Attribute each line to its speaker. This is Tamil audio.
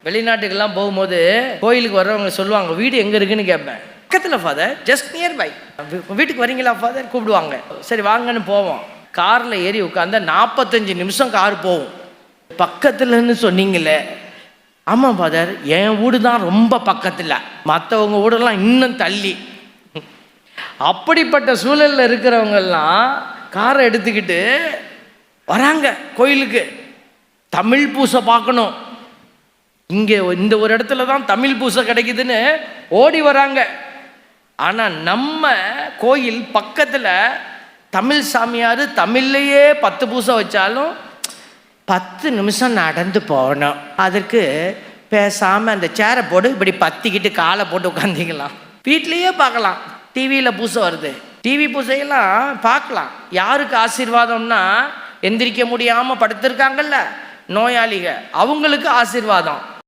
Speaker 1: வெளிநாட்டுக்கெல்லாம் போகும்போது கோயிலுக்கு வர்றவங்க சொல்லுவாங்க, வீடு எங்கே இருக்குன்னு கேட்பேன். பக்கத்தில் ஃபாதர், ஜஸ்ட் நியர்பை. வீட்டுக்கு வரீங்களா ஃபாதர் கூப்பிடுவாங்க. சரி வாங்கன்னு போவோம். காரில் ஏறி உட்காந்து 45 நிமிஷம் கார் போகும். பக்கத்துலன்னு சொன்னீங்களே, ஆமாம் ஃபாதர், என் வீடு தான் ரொம்ப பக்கத்தில், மற்றவங்க வீடெல்லாம் இன்னும் தள்ளி. அப்படிப்பட்ட சூழலில் இருக்கிறவங்கெல்லாம் காரை எடுத்துக்கிட்டு வராங்க கோயிலுக்கு. தமிழ் பூசை பார்க்கணும், இங்கே இந்த ஒரு இடத்துல தான் தமிழ் பூசை கிடைக்குதுன்னு ஓடி வராங்க. ஆனால் நம்ம கோயில் பக்கத்தில் தமிழ் சாமியார் தமிழ்லையே 10 பூசை வச்சாலும் 10 நிமிஷம் நடந்து போகணும். அதற்கு பேசாமல் அந்த சேரை போட்டு இப்படி பத்திக்கிட்டு காலை போட்டு உட்காந்திக்கலாம். வீட்லேயே பார்க்கலாம், டிவியில் பூசை வருது, டிவி பூசையெல்லாம் பார்க்கலாம். யாருக்கு ஆசீர்வாதம்னா, எந்திரிக்க முடியாமல் படுத்திருக்காங்கல்ல நோயாளிக, அவங்களுக்கு ஆசீர்வாதம்.